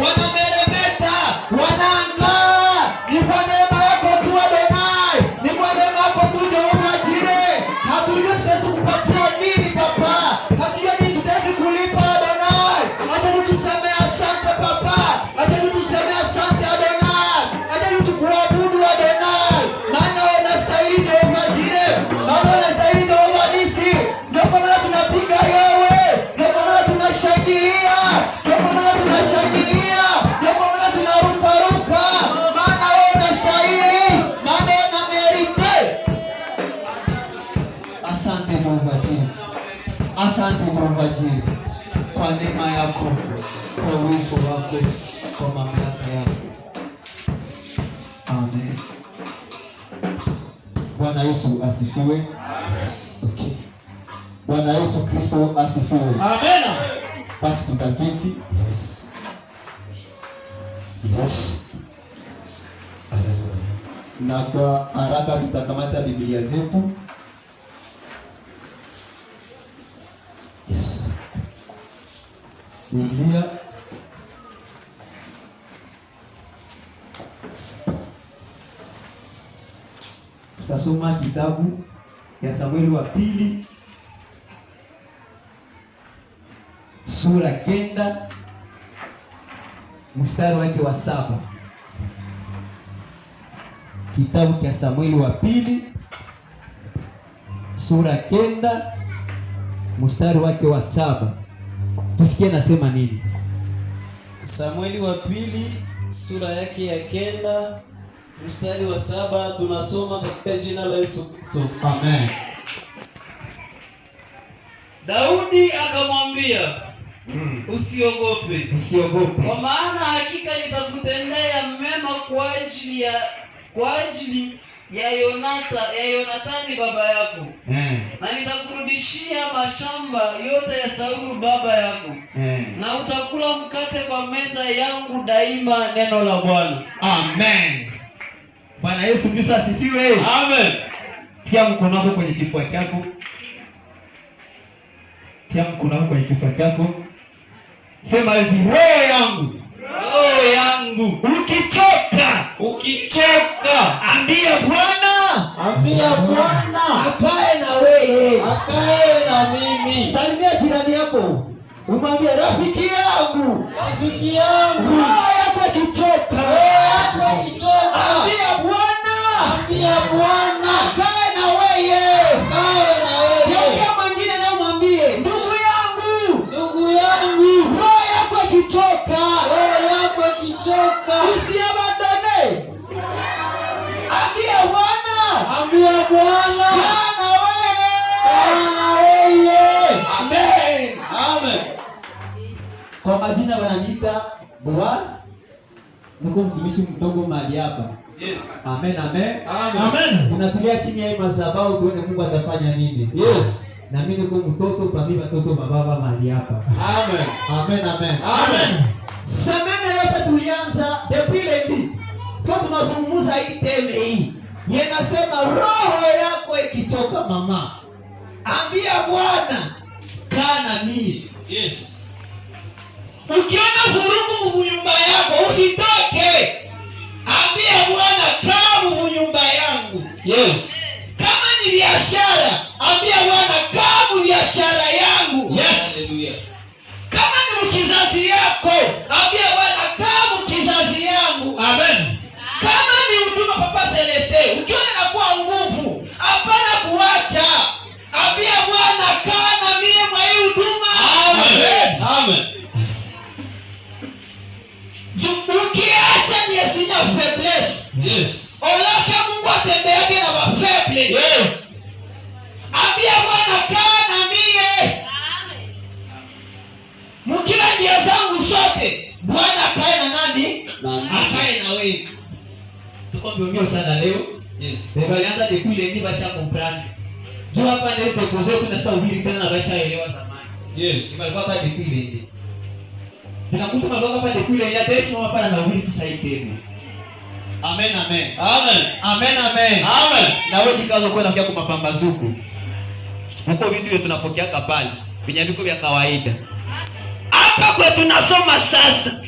wanameremeta, wanaangaa. Ni kwa neema yako tu Adonai, ni kwa neema yako tu Jehova Jireh. Hatujui tutaweza kupatia nini Papa, hatujui nini tutaweza kulipa Adonai. Acha tukusemea asante Papa, acha tukusemea asante Adonai, acha tukuabudu Adonai, maana unastahili Jehova Jireh, maana unastahili Jehova Nisi. Ndio kwa maana tunapiga yewe, ndio kwa maana tunashangilia, ndio kwa maana tunashangilia, ndio kwa maana tunarukaruka, maana wewe unastahili, maana una merite. Asante Jehova Jireh, asante Jehova Jireh kwa neema yako, kwa uwezo wako, kwa mamlaka yako. Amen. Bwana Yesu asifiwe. Okay. Bwana Yesu Kristo asifiwe. Amen. Basi tutaketi. Yes. Na kwa haraka tutakamata Biblia zetu. Yes. Biblia tutasoma kitabu ya Samueli wa pili sura 9 mstari wake wa 7. Kitabu cha Samueli wa pili sura 9 mstari wake wa 7. Tusikie nasema nini. Samueli wa pili sura yake ya 9 mstari wa 7, tunasoma katika jina la Yesu Kristo. Amen. Daudi akamwambia, usiogope, usiogope, kwa maana hakika nitakutendea mema kwa ajili ya Yonathani baba yako. Na nitakurudishia mashamba yote ya Sauli baba yako. Na utakula mkate kwa meza yangu daima, neno la Bwana. Amen. Bwana Yesu Kristo asifiwe. Amen. Tia mkono wako kwenye kifua chako. Tia mkono wako kwenye kifua chako. Sema hivi, roho yangu, roho yangu, ukichoka, ambia Bwana, akae na wewe, akae na mimi. Salimia jirani yako, umwambie rafiki yangu, roho yako ikichoka, ambia Bwana, akae na wewe. Yeye mwingine na umwambie ndugu yangu, roho yako ikichoka, usiabandone. Ambia Bwana, kaa na wewe. Amen. Kwa majina wananiita Bwana, niko mtumishi mdogo mahali hapa. Yes. Amen. Amen. Chini ya madhabahu tuone Mungu atafanya nini. Yes. Na mimi niko mtoto pami watoto mababa mahali hapa. Amen. Semene yote tulianza depuis lundi. Kwa tunazungumza hii teme hii. Yenasema roho yako ikichoka mama, ambia Bwana, kaa na mimi. Yes. Ukiona vurugu mu nyumba yako usitoke. Ambia Bwana, kaa mu nyumba yangu. Yes. Kama ni biashara, ambia Bwana, kaa mu biashara yangu. Yes. Hallelujah. Kama ni kizazi yako, ambia Bwana, kaa mu kizazi yangu. Amen. Kama ni huduma Papa Celeste, ukiona inakuwa nguvu, hapana kuacha. Ambia Bwana, kaa na mimi mwa hii huduma. Amen. Ukiacha ni asina faiblesse. Yes. Olaka Mungu atembeake na wafaible. Yes. Ambia Bwana, kaa na mimi. Mkila njia zangu zote, Bwana akae na nani? Akae na wewe. Tuko mbio sana leo. Yes. Walianza dekule ni basha comprendre. Jo hapa ndio tukoze tunasema ubiri tena na basha elewa zamani. Yes. Walikuwa hapa dekule ndio. Tunakuta walikuwa hapa dekule ya tesi mama hapa na ubiri sasa hivi. Amen. Na wewe kikazo kwenda kwa mapambazuko. Huko vitu vile tunapokeaka pale, vinyandiko vya kawaida. Hapa kwa tunasoma sasa.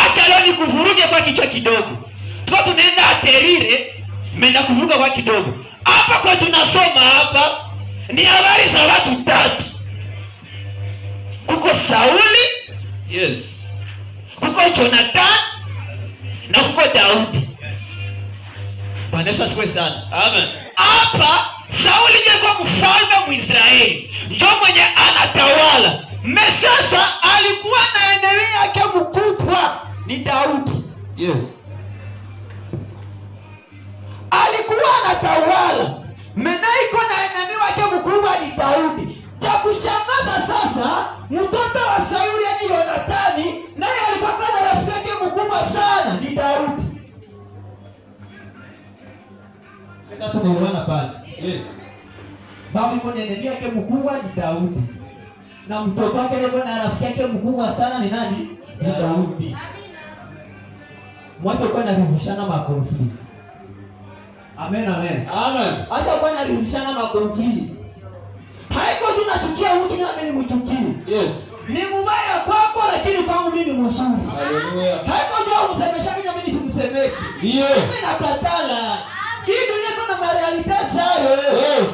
acha leo nikuvuruge kwa kichwa kidogo. Tuko tunaenda aterire, menda kuvuruga kwa kidogo. Hapa kwa tunasoma hapa ni habari za watu 3. Kuko Sauli, yes. Kuko Jonathan na kuko Daudi. Bwana Yesu asifiwe sana. Amen. Hapa Sauli ndiye mfalme Mwisraeli. Ndio mwenye anatawala. Sasa alikuwa na enemi yake mkubwa ni Daudi. Yes. Alikuwa anatawala. Iko na enemi wake mkubwa ni Daudi. Cha kushangaza sasa, mtoto wa Sauli ni Yonathani, naye alikuwa na rafiki yake mkubwa sana ni Daudi. Sasa tunaona pale. Yes. Baba yuko na enemi yake mkubwa ni Daudi. Na mtoto wake yuko na rafiki yake mkubwa sana ni nani? Ni Daudi. Mwache kwa na rizishana makonflikt. Amen, amen. Amen. Hata kwa na rizishana makonflikt. Haiko tunachukia mtu na mimi nimchukie. Yes. Ni mbaya kwako lakini kwangu mimi mzuri. Haleluya. Haiko ndio msemeshaji na mimi simsemeshi. Ndio. Mimi nakatala. Hii dunia kuna reality sayo. Yes.